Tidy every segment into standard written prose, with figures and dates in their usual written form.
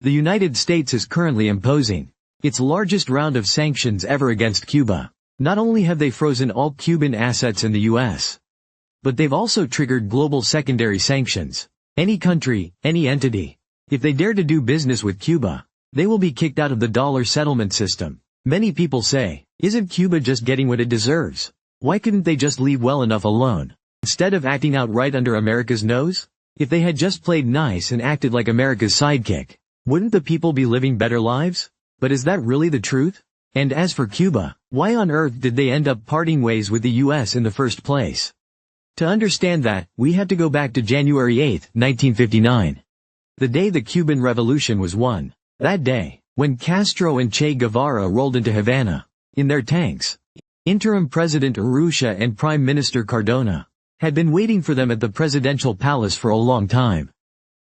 The United States is currently imposing its largest round of sanctions ever against Cuba. Not only have they frozen all Cuban assets in the U.S., but they've also triggered global secondary sanctions. Any country, any entity, if they dare to do business with Cuba, they will be kicked out of the dollar settlement system. Many people say, isn't Cuba just getting what it deserves? Why couldn't they just leave well enough alone, instead of acting out right under America's nose? If they had just played nice and acted like America's sidekick, wouldn't the people be living better lives? But is that really the truth? And as for Cuba, why on earth did they end up parting ways with the U.S. in the first place? To understand that, we have to go back to January 8, 1959. The day the Cuban Revolution was won. That day, when Castro and Che Guevara rolled into Havana in their tanks, interim President Urrutia and Prime Minister Cardona had been waiting for them at the presidential palace for a long time.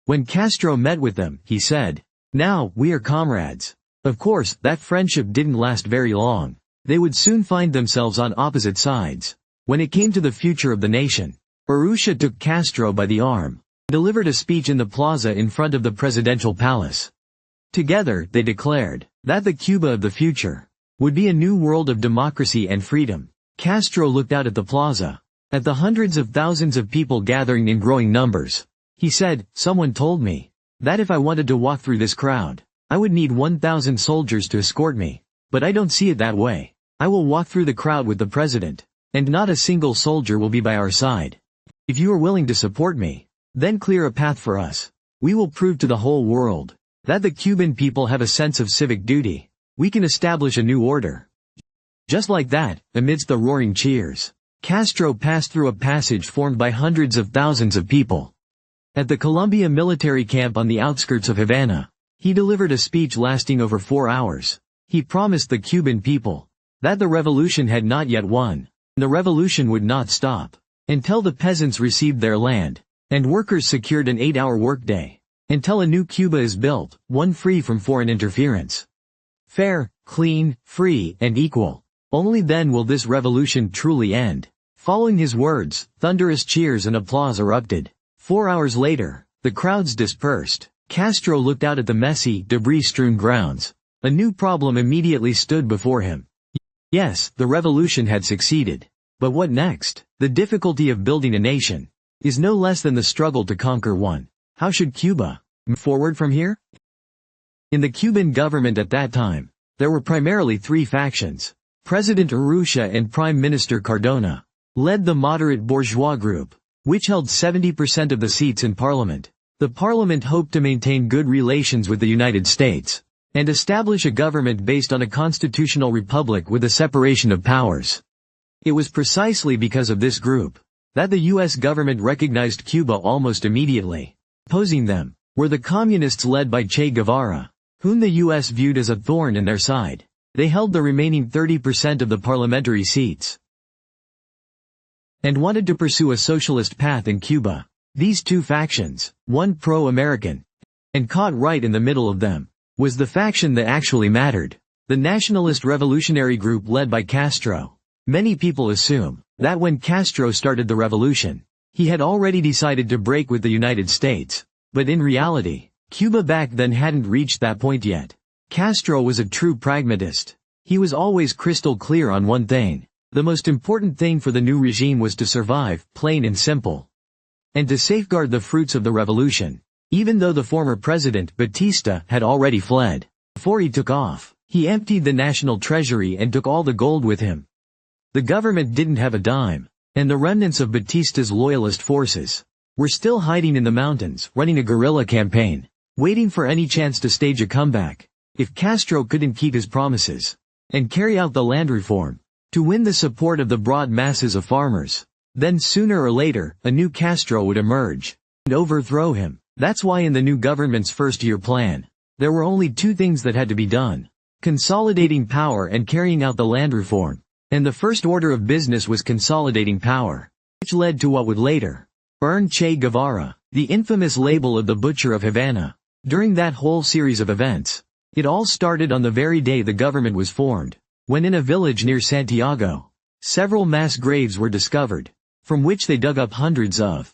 When Castro met with them, he said, "Now, we are comrades." Of course, that friendship didn't last very long. They would soon find themselves on opposite sides. When it came to the future of the nation, Urrutia took Castro by the arm, delivered a speech in the plaza in front of the presidential palace. Together, they declared that the Cuba of the future would be a new world of democracy and freedom. Castro looked out at the plaza, at the hundreds of thousands of people gathering in growing numbers. He said, "Someone told me that if I wanted to walk through this crowd, I would need 1,000 soldiers to escort me. But I don't see it that way. I will walk through the crowd with the president, and not a single soldier will be by our side. If you are willing to support me, then clear a path for us. We will prove to the whole world that the Cuban people have a sense of civic duty. We can establish a new order." Just like that, amidst the roaring cheers, Castro passed through a passage formed by hundreds of thousands of people. At the Colombia military camp on the outskirts of Havana, he delivered a speech lasting over 4 hours. He promised the Cuban people that the revolution had not yet won. The revolution would not stop until the peasants received their land, and workers secured an 8-hour workday, until a new Cuba is built, one free from foreign interference. Fair, clean, free, and equal. Only then will this revolution truly end. Following his words, thunderous cheers and applause erupted. 4 hours later, the crowds dispersed. Castro looked out at the messy, debris-strewn grounds. A new problem immediately stood before him. Yes, the revolution had succeeded. But what next? The difficulty of building a nation is no less than the struggle to conquer one. How should Cuba move forward from here? In the Cuban government at that time, there were primarily 3 factions. President Urrutia and Prime Minister Cardona led the moderate bourgeois group, which held 70% of the seats in parliament. The parliament hoped to maintain good relations with the United States and establish a government based on a constitutional republic with a separation of powers. It was precisely because of this group that the U.S. government recognized Cuba almost immediately. Opposing them were the communists led by Che Guevara, whom the U.S. viewed as a thorn in their side. They held the remaining 30% of the parliamentary seats and wanted to pursue a socialist path in Cuba. These 2 factions, one pro-American, and caught right in the middle of them, was the faction that actually mattered, the nationalist revolutionary group led by Castro. Many people assume that when Castro started the revolution, he had already decided to break with the United States, but in reality, Cuba back then hadn't reached that point yet. Castro was a true pragmatist. He was always crystal clear on one thing. The most important thing for the new regime was to survive, plain and simple, and to safeguard the fruits of the revolution. Even though the former president, Batista, had already fled. Before he took off, he emptied the national treasury and took all the gold with him. The government didn't have a dime, and the remnants of Batista's loyalist forces were still hiding in the mountains, running a guerrilla campaign, waiting for any chance to stage a comeback. If Castro couldn't keep his promises and carry out the land reform to win the support of the broad masses of farmers, then sooner or later, a new Castro would emerge and overthrow him. That's why in the new government's first-year plan, there were only 2 things that had to be done: consolidating power and carrying out the land reform. And the first order of business was consolidating power, which led to what would later earn Che Guevara the infamous label of the Butcher of Havana. During that whole series of events, it all started on the very day the government was formed, when in a village near Santiago, several mass graves were discovered, from which they dug up hundreds of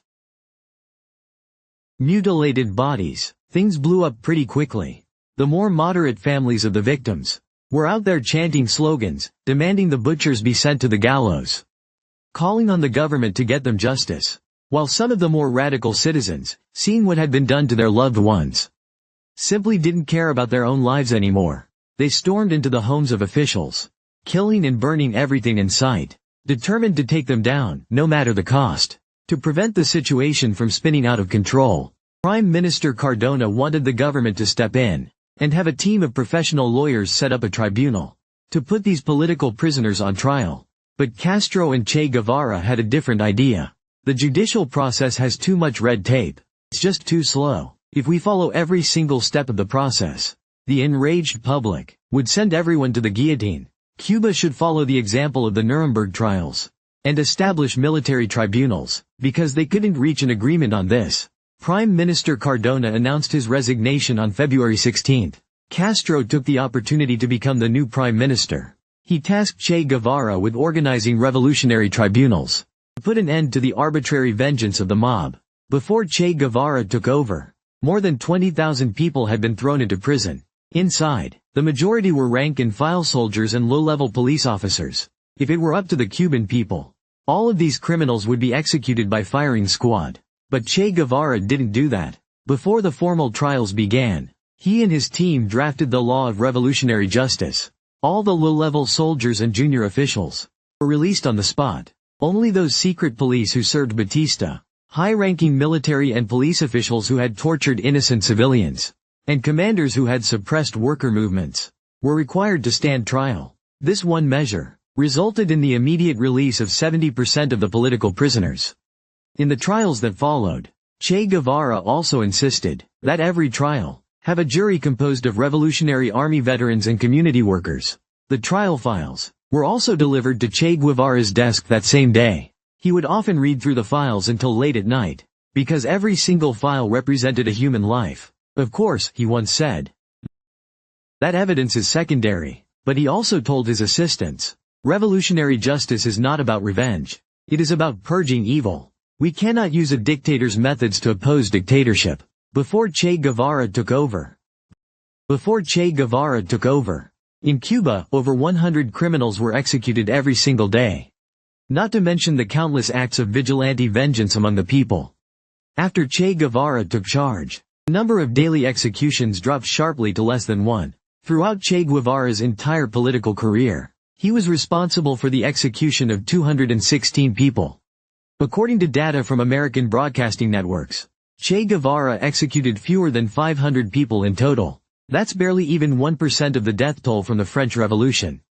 mutilated bodies. Things blew up pretty quickly. The more moderate families of the victims were out there chanting slogans, demanding the butchers be sent to the gallows, calling on the government to get them justice, while some of the more radical citizens, seeing what had been done to their loved ones, simply didn't care about their own lives anymore. They stormed into the homes of officials, killing and burning everything in sight, determined to take them down, no matter the cost. To prevent the situation from spinning out of control, Prime Minister Cardona wanted the government to step in and have a team of professional lawyers set up a tribunal to put these political prisoners on trial. But Castro and Che Guevara had a different idea. The judicial process has too much red tape. It's just too slow. If we follow every single step of the process, the enraged public would send everyone to the guillotine. Cuba should follow the example of the Nuremberg trials and establish military tribunals, because they couldn't reach an agreement on this. Prime Minister Cardona announced his resignation on February 16. Castro took the opportunity to become the new prime minister. He tasked Che Guevara with organizing revolutionary tribunals to put an end to the arbitrary vengeance of the mob. Before Che Guevara took over, more than 20,000 people had been thrown into prison. Inside, the majority were rank-and-file soldiers and low-level police officers. If it were up to the Cuban people, all of these criminals would be executed by firing squad. But Che Guevara didn't do that. Before the formal trials began, he and his team drafted the law of revolutionary justice. All the low-level soldiers and junior officials were released on the spot. Only those secret police who served Batista, high-ranking military and police officials who had tortured innocent civilians, and commanders who had suppressed worker movements, were required to stand trial. This one measure resulted in the immediate release of 70% of the political prisoners. In the trials that followed, Che Guevara also insisted that every trial have a jury composed of Revolutionary Army veterans and community workers. The trial files were also delivered to Che Guevara's desk that same day. He would often read through the files until late at night, because every single file represented a human life. Of course, he once said, that evidence is secondary, but he also told his assistants, revolutionary justice is not about revenge. It is about purging evil. We cannot use a dictator's methods to oppose dictatorship. Before Che Guevara took over, in Cuba, over 100 criminals were executed every single day. Not to mention the countless acts of vigilante vengeance among the people. After Che Guevara took charge, the number of daily executions dropped sharply to less than one. Throughout Che Guevara's entire political career, he was responsible for the execution of 216 people. According to data from American broadcasting networks, Che Guevara executed fewer than 500 people in total. That's barely even 1% of the death toll from the French Revolution.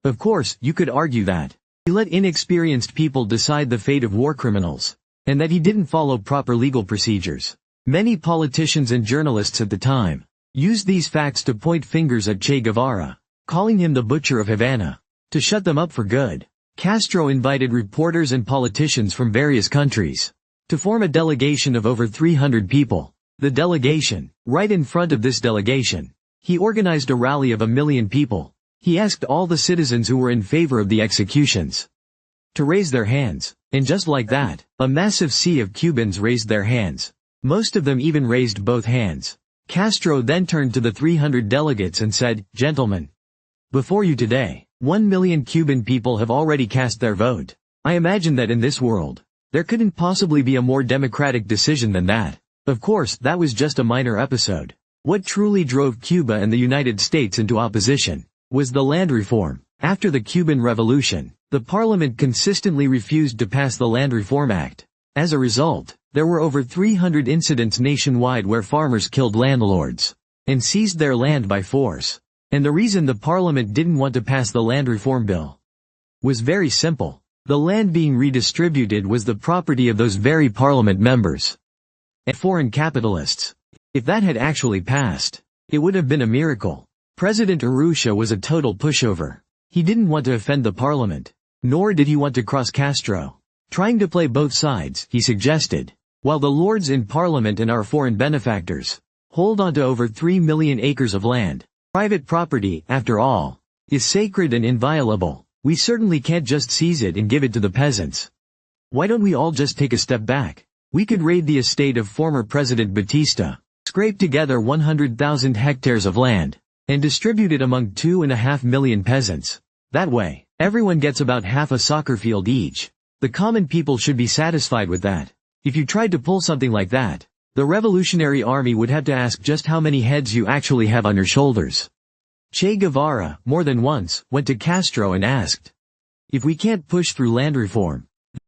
Of course, you could argue that he let inexperienced people decide the fate of war criminals, and that he didn't follow proper legal procedures. Many politicians and journalists at the time used these facts to point fingers at Che Guevara, calling him the Butcher of Havana. To shut them up for good, Castro invited reporters and politicians from various countries to form a delegation of over 300 people. The delegation, right in front of this delegation, he organized a rally of 1 million people. He asked all the citizens who were in favor of the executions to raise their hands, and just like that, a massive sea of Cubans raised their hands. Most of them even raised both hands. Castro then turned to the 300 delegates and said, "Gentlemen, before you today, 1 million Cuban people have already cast their vote. I imagine that in this world, there couldn't possibly be a more democratic decision than that." Of course, that was just a minor episode. What truly drove Cuba and the United States into opposition was the land reform. After the Cuban Revolution, the parliament consistently refused to pass the Land Reform Act. As a result, there were over 300 incidents nationwide where farmers killed landlords and seized their land by force. And the reason the parliament didn't want to pass the land reform bill was very simple. The land being redistributed was the property of those very parliament members and foreign capitalists. If that had actually passed, it would have been a miracle. President Urrutia was a total pushover. He didn't want to offend the parliament, nor did he want to cross Castro. Trying to play both sides, he suggested, while the lords in parliament and our foreign benefactors hold on to over 3 million acres of land. Private property, after all, is sacred and inviolable. We certainly can't just seize it and give it to the peasants. Why don't we all just take a step back? We could raid the estate of former President Batista, scrape together 100,000 hectares of land, and distribute it among 2.5 million peasants. That way, everyone gets about half a soccer field each. The common people should be satisfied with that. If you tried to pull something like that, the Revolutionary Army would have to ask just how many heads you actually have on your shoulders. Che Guevara, more than once, went to Castro and asked, "If we can't push through land reform,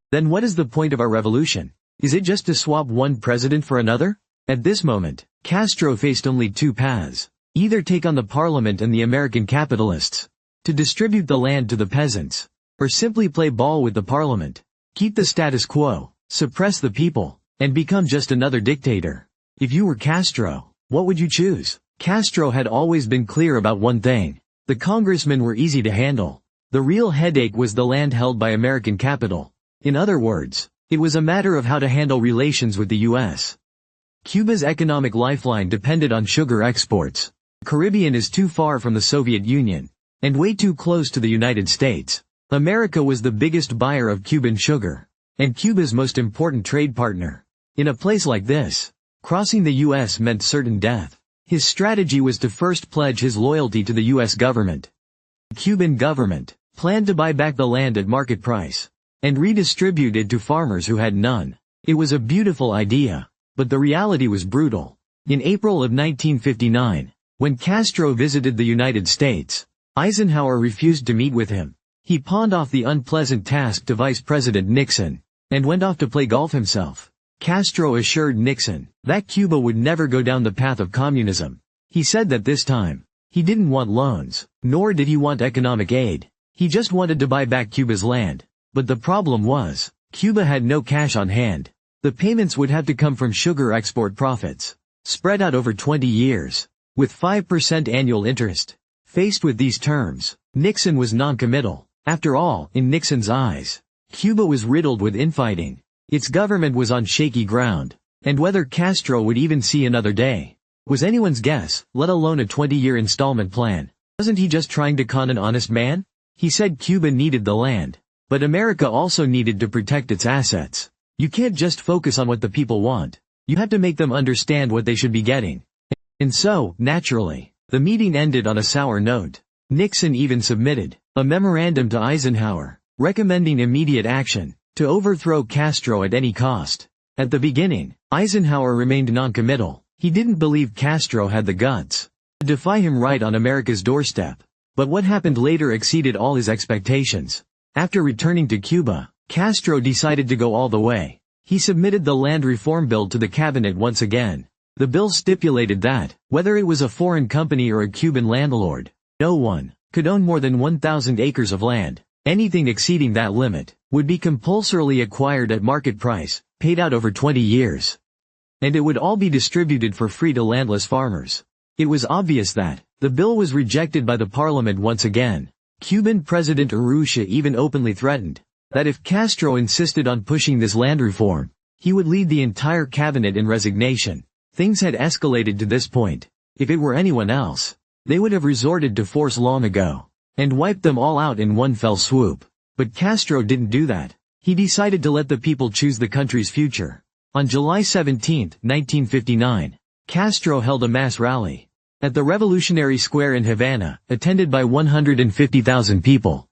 then what is the point of our revolution? Is it just to swap one president for another?" At this moment, Castro faced only two paths: either take on the parliament and the American capitalists, to distribute the land to the peasants, or simply play ball with the parliament, keep the status quo, suppress the people, and become just another dictator. If you were Castro, what would you choose? Castro had always been clear about one thing: the congressmen were easy to handle. The real headache was the land held by American capital. In other words, it was a matter of how to handle relations with the U.S. Cuba's economic lifeline depended on sugar exports. The Caribbean is too far from the Soviet Union, and way too close to the United States. America was the biggest buyer of Cuban sugar, and Cuba's most important trade partner. In a place like this, crossing the U.S. meant certain death. His strategy was to first pledge his loyalty to the U.S. government. The Cuban government planned to buy back the land at market price, and redistribute it to farmers who had none. It was a beautiful idea, but the reality was brutal. In April of 1959, when Castro visited the United States, Eisenhower refused to meet with him. He pawned off the unpleasant task to Vice President Nixon, and went off to play golf himself. Castro assured Nixon that Cuba would never go down the path of communism. He said that this time, he didn't want loans, nor did he want economic aid. He just wanted to buy back Cuba's land. But the problem was, Cuba had no cash on hand. The payments would have to come from sugar export profits, spread out over 20 years, with 5% annual interest. Faced with these terms, Nixon was non-committal. After all, in Nixon's eyes, Cuba was riddled with infighting. Its government was on shaky ground, and whether Castro would even see another day was anyone's guess, let alone a 20-year installment plan. Wasn't he just trying to con an honest man? He said Cuba needed the land, but America also needed to protect its assets. You can't just focus on what the people want. You have to make them understand what they should be getting. And so, naturally, the meeting ended on a sour note. Nixon even submitted a memorandum to Eisenhower, recommending immediate action to overthrow Castro at any cost. At the beginning, Eisenhower remained non-committal. He didn't believe Castro had the guts to defy him right on America's doorstep. But what happened later exceeded all his expectations. After returning to Cuba, Castro decided to go all the way. He submitted the land reform bill to the cabinet once again. The bill stipulated that, whether it was a foreign company or a Cuban landlord, no one could own more than 1,000 acres of land. Anything exceeding that limit would be compulsorily acquired at market price, paid out over 20 years. And it would all be distributed for free to landless farmers. It was obvious that the bill was rejected by the parliament once again. Cuban President Urrutia even openly threatened that if Castro insisted on pushing this land reform, he would lead the entire cabinet in resignation. Things had escalated to this point. If it were anyone else, they would have resorted to force long ago, and wiped them all out in one fell swoop. But Castro didn't do that. He decided to let the people choose the country's future. On July 17, 1959, Castro held a mass rally at the Revolutionary Square in Havana, attended by 150,000 people.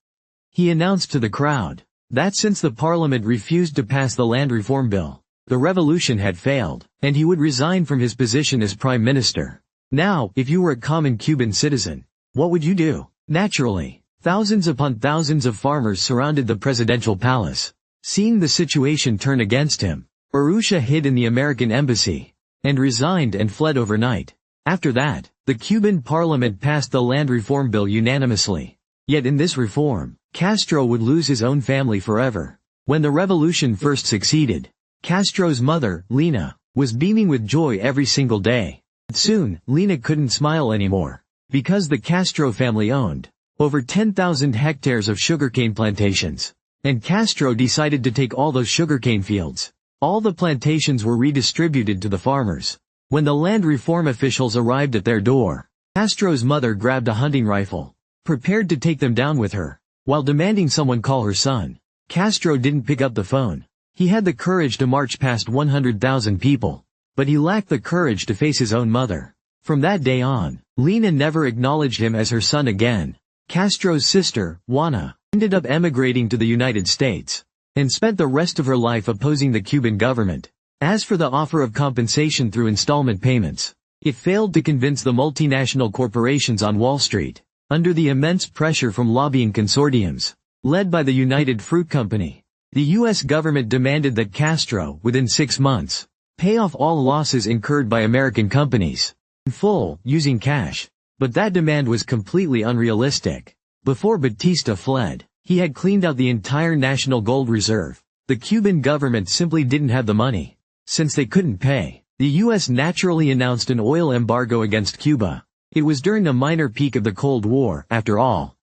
He announced to the crowd that since the parliament refused to pass the land reform bill, the revolution had failed, and he would resign from his position as prime minister. Now, if you were a common Cuban citizen, what would you do? Naturally, thousands upon thousands of farmers surrounded the presidential palace. Seeing the situation turn against him, Urrutia hid in the American embassy, and resigned and fled overnight. After that, the Cuban parliament passed the land reform bill unanimously. Yet in this reform, Castro would lose his own family forever. When the revolution first succeeded, Castro's mother, Lena, was beaming with joy every single day. But soon, Lena couldn't smile anymore, because the Castro family owned over 10,000 hectares of sugarcane plantations, and Castro decided to take all those sugarcane fields. All the plantations were redistributed to the farmers. When the land reform officials arrived at their door, Castro's mother grabbed a hunting rifle, prepared to take them down with her. While demanding someone call her son, Castro didn't pick up the phone. He had the courage to march past 100,000 people, but he lacked the courage to face his own mother. From that day on, Lena never acknowledged him as her son again. Castro's sister, Juana, ended up emigrating to the United States, and spent the rest of her life opposing the Cuban government. As for the offer of compensation through installment payments, it failed to convince the multinational corporations on Wall Street, under the immense pressure from lobbying consortiums, led by the United Fruit Company. The U.S. government demanded that Castro, within 6 months, pay off all losses incurred by American companies, in full, using cash. But that demand was completely unrealistic. Before Batista fled, he had cleaned out the entire national gold reserve. The Cuban government simply didn't have the money. Since they couldn't pay, the U.S. naturally announced an oil embargo against Cuba. It was during a minor peak of the Cold War, after all.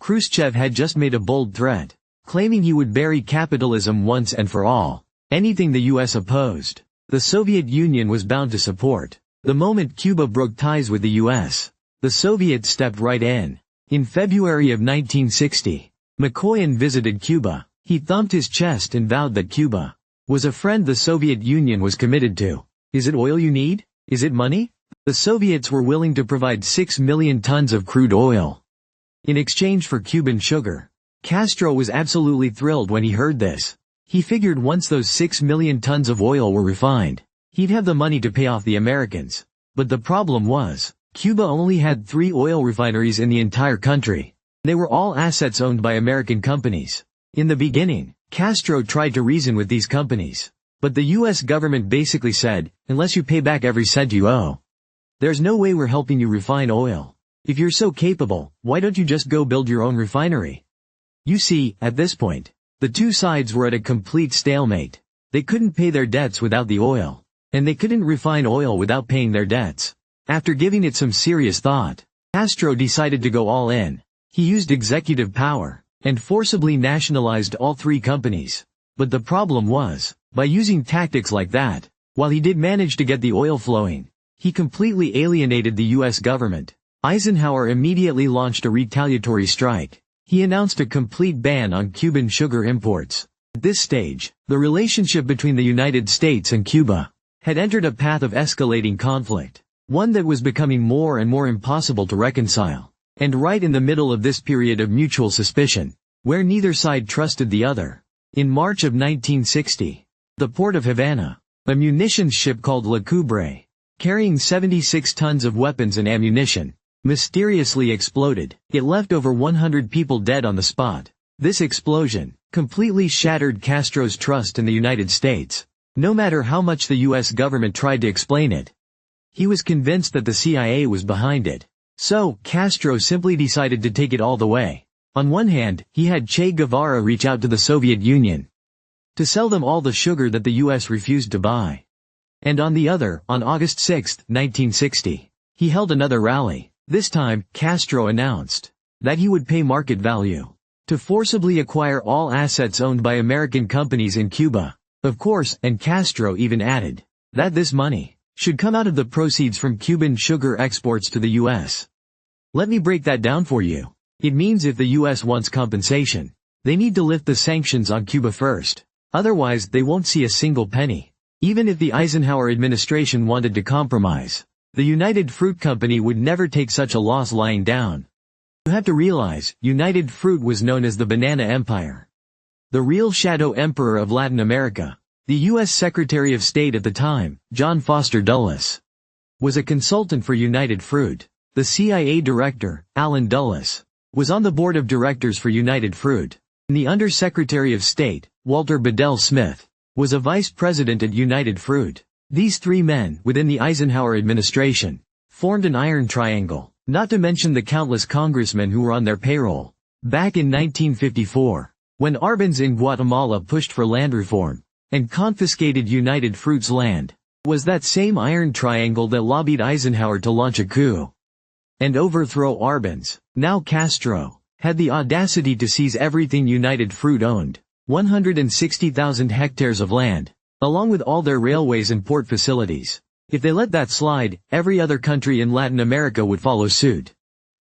Khrushchev had just made a bold threat, claiming he would bury capitalism once and for all. Anything the U.S. opposed, the Soviet Union was bound to support. The moment Cuba broke ties with the U.S., the Soviets stepped right in. In February of 1960, McCoyan visited Cuba. He thumped his chest and vowed that Cuba was a friend the Soviet Union was committed to. Is it oil you need? Is it money? The Soviets were willing to provide 6 million tons of crude oil in exchange for Cuban sugar. Castro was absolutely thrilled when he heard this. He figured once those 6 million tons of oil were refined, he'd have the money to pay off the Americans. But the problem was, Cuba only had 3 oil refineries in the entire country. They were all assets owned by American companies. In the beginning, Castro tried to reason with these companies. But the U.S. government basically said, unless you pay back every cent you owe, there's no way we're helping you refine oil. If you're so capable, why don't you just go build your own refinery? You see, at this point, the two sides were at a complete stalemate. They couldn't pay their debts without the oil, and they couldn't refine oil without paying their debts. After giving it some serious thought, Castro decided to go all in. He used executive power, and forcibly nationalized all 3 companies. But the problem was, by using tactics like that, while he did manage to get the oil flowing, he completely alienated the U.S. government. Eisenhower immediately launched a retaliatory strike. He announced a complete ban on Cuban sugar imports. At this stage, the relationship between the United States and Cuba had entered a path of escalating conflict, one that was becoming more and more impossible to reconcile. And right in the middle of this period of mutual suspicion, where neither side trusted the other, in March of 1960, the port of Havana, a munitions ship called La Cubre, carrying 76 tons of weapons and ammunition, mysteriously exploded. It left over 100 people dead on the spot. This explosion completely shattered Castro's trust in the United States. No matter how much the U.S. government tried to explain it, he was convinced that the CIA was behind it. So, Castro simply decided to take it all the way. On one hand, he had Che Guevara reach out to the Soviet Union to sell them all the sugar that the U.S. refused to buy. And on the other, on August 6, 1960, he held another rally. This time, Castro announced that he would pay market value to forcibly acquire all assets owned by American companies in Cuba. Of course, and Castro even added that this money should come out of the proceeds from Cuban sugar exports to the U.S. Let me break that down for you. It means if the U.S. wants compensation, they need to lift the sanctions on Cuba first. Otherwise, they won't see a single penny. Even if the Eisenhower administration wanted to compromise, the United Fruit Company would never take such a loss lying down. You have to realize, United Fruit was known as the Banana Empire, the real shadow emperor of Latin America. The U.S. Secretary of State at the time, John Foster Dulles, was a consultant for United Fruit. The CIA director, Allen Dulles, was on the board of directors for United Fruit. And the Under-Secretary of State, Walter Bedell Smith, was a vice president at United Fruit. These 3 men, within the Eisenhower administration, formed an iron triangle, not to mention the countless congressmen who were on their payroll. Back in 1954, when Arbenz in Guatemala pushed for land reform and confiscated United Fruit's land, it was that same iron triangle that lobbied Eisenhower to launch a coup and overthrow Arbenz. Now Castro had the audacity to seize everything United Fruit owned, 160,000 hectares of land, along with all their railways and port facilities. If they let that slide, every other country in Latin America would follow suit.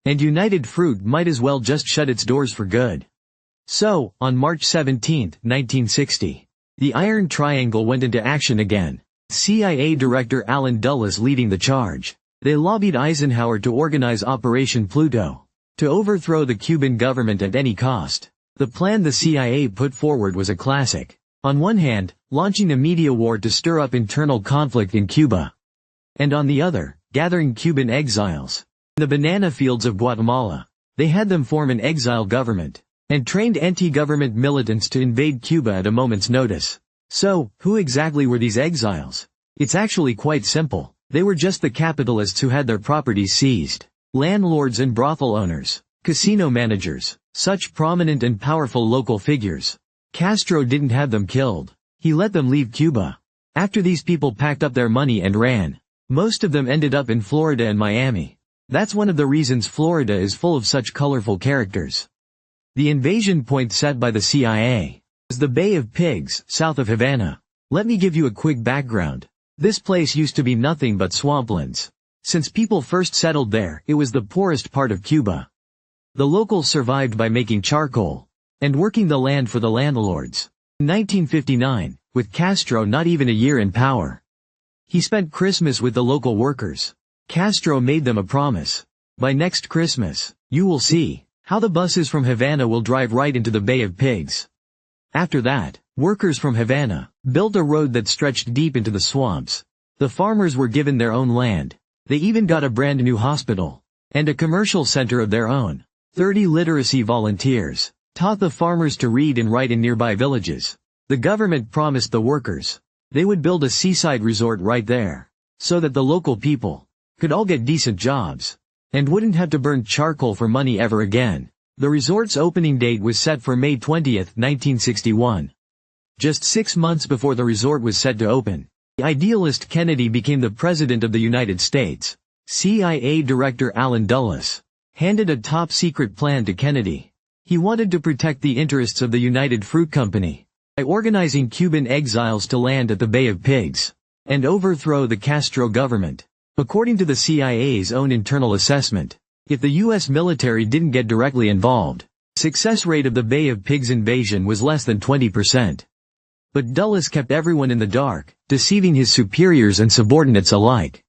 And United Fruit might as well just shut its doors for good. So, on March 17, 1960, the Iron Triangle went into action again. CIA Director Allen Dulles leading the charge. They lobbied Eisenhower to organize Operation Pluto, to overthrow the Cuban government at any cost. The plan the CIA put forward was a classic. On one hand, launching a media war to stir up internal conflict in Cuba. And on the other, gathering Cuban exiles. In the banana fields of Guatemala, they had them form an exile government, and trained anti-government militants to invade Cuba at a moment's notice. So, who exactly were these exiles? It's actually quite simple. They were just the capitalists who had their properties seized. Landlords and brothel owners, casino managers, such prominent and powerful local figures. Castro didn't have them killed. He let them leave Cuba. After these people packed up their money and ran, most of them ended up in Florida and Miami. That's one of the reasons Florida is full of such colorful characters. The invasion point set by the CIA is the Bay of Pigs, south of Havana. Let me give you a quick background. This place used to be nothing but swamplands. Since people first settled there, it was the poorest part of Cuba. The locals survived by making charcoal and working the land for the landlords. In 1959, with Castro not even a year in power, he spent Christmas with the local workers. Castro made them a promise. By next Christmas, you will see how the buses from Havana will drive right into the Bay of Pigs. After that, workers from Havana built a road that stretched deep into the swamps. The farmers were given their own land. They even got a brand new hospital and a commercial center of their own. 30 literacy volunteers taught the farmers to read and write in nearby villages. The government promised the workers they would build a seaside resort right there, so that the local people could all get decent jobs and wouldn't have to burn charcoal for money ever again. The resort's opening date was set for May 20, 1961. Just 6 months before the resort was set to open, the idealist Kennedy became the President of the United States. CIA Director Allen Dulles handed a top-secret plan to Kennedy. He wanted to protect the interests of the United Fruit Company by organizing Cuban exiles to land at the Bay of Pigs and overthrow the Castro government. According to the CIA's own internal assessment, if the U.S. military didn't get directly involved, the success rate of the Bay of Pigs invasion was less than 20%. But Dulles kept everyone in the dark, deceiving his superiors and subordinates alike.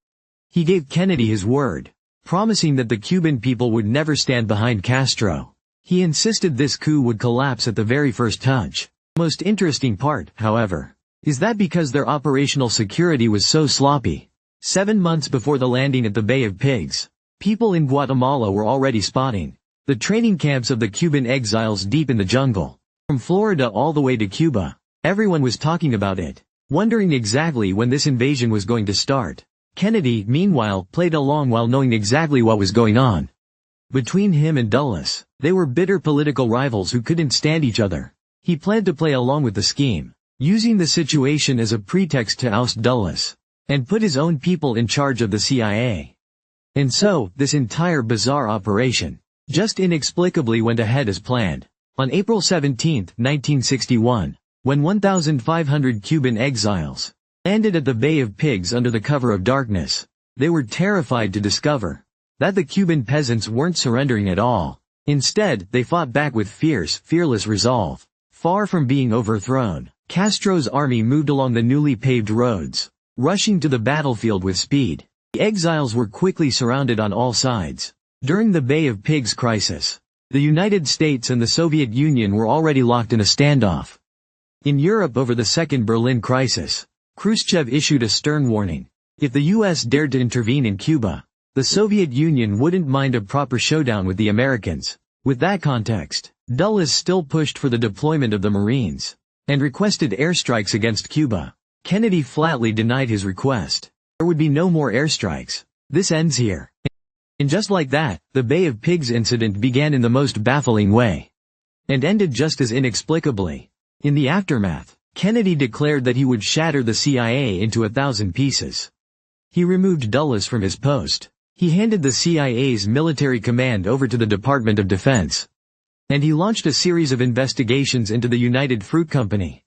He gave Kennedy his word, promising that the Cuban people would never stand behind Castro. He insisted this coup would collapse at the very first touch. The most interesting part, however, is that because their operational security was so sloppy, 7 months before the landing at the Bay of Pigs, people in Guatemala were already spotting the training camps of the Cuban exiles deep in the jungle. From Florida all the way to Cuba, everyone was talking about it, wondering exactly when this invasion was going to start. Kennedy, meanwhile, played along while knowing exactly what was going on. Between him and Dulles, they were bitter political rivals who couldn't stand each other. He planned to play along with the scheme, using the situation as a pretext to oust Dulles and put his own people in charge of the CIA. And so, this entire bizarre operation just inexplicably went ahead as planned. On April 17, 1961, when 1,500 Cuban exiles landed at the Bay of Pigs under the cover of darkness, they were terrified to discover that the Cuban peasants weren't surrendering at all. Instead, they fought back with fierce, fearless resolve. Far from being overthrown, Castro's army moved along the newly paved roads, rushing to the battlefield with speed. The exiles were quickly surrounded on all sides. During the Bay of Pigs crisis, the United States and the Soviet Union were already locked in a standoff. In Europe over the Second Berlin crisis, Khrushchev issued a stern warning. If the U.S. dared to intervene in Cuba, the Soviet Union wouldn't mind a proper showdown with the Americans. With that context, Dulles still pushed for the deployment of the Marines and requested airstrikes against Cuba. Kennedy flatly denied his request. There would be no more airstrikes. This ends here. And just like that, the Bay of Pigs incident began in the most baffling way and ended just as inexplicably. In the aftermath, Kennedy declared that he would shatter the CIA into 1,000 pieces. He removed Dulles from his post. He handed the CIA's military command over to the Department of Defense. And he launched a series of investigations into the United Fruit Company.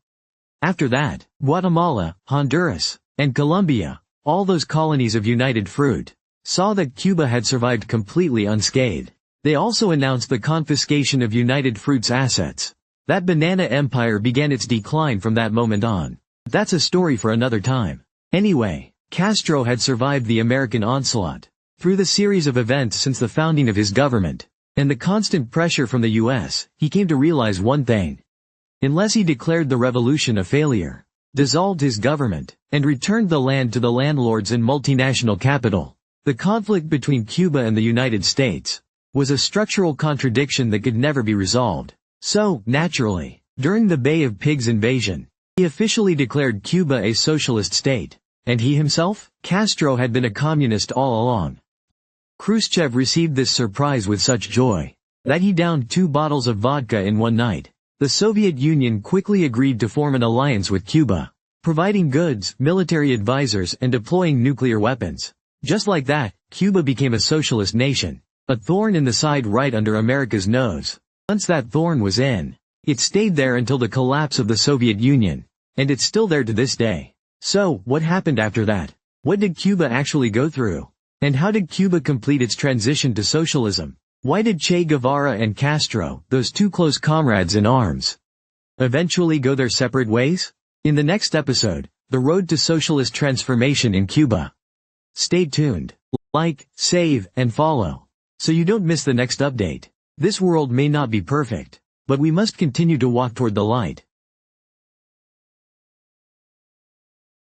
After that, Guatemala, Honduras, and Colombia, all those colonies of United Fruit, saw that Cuba had survived completely unscathed. They also announced the confiscation of United Fruit's assets. That banana empire began its decline from that moment on. That's a story for another time. Anyway, Castro had survived the American onslaught. Through the series of events since the founding of his government, and the constant pressure from the U.S., he came to realize one thing. Unless he declared the revolution a failure, dissolved his government, and returned the land to the landlords and multinational capital, the conflict between Cuba and the United States was a structural contradiction that could never be resolved. So, naturally, during the Bay of Pigs invasion, he officially declared Cuba a socialist state. And he himself, Castro, had been a communist all along. Khrushchev received this surprise with such joy that he downed 2 bottles of vodka in one night. The Soviet Union quickly agreed to form an alliance with Cuba, providing goods, military advisors, and deploying nuclear weapons. Just like that, Cuba became a socialist nation, a thorn in the side right under America's nose. Once that thorn was in, it stayed there until the collapse of the Soviet Union, and it's still there to this day. So, what happened after that? What did Cuba actually go through? And how did Cuba complete its transition to socialism? Why did Che Guevara and Castro, those 2 close comrades in arms, eventually go their separate ways? In the next episode, the road to socialist transformation in Cuba. Stay tuned. Like, save, and follow, so you don't miss the next update. This world may not be perfect, but we must continue to walk toward the light.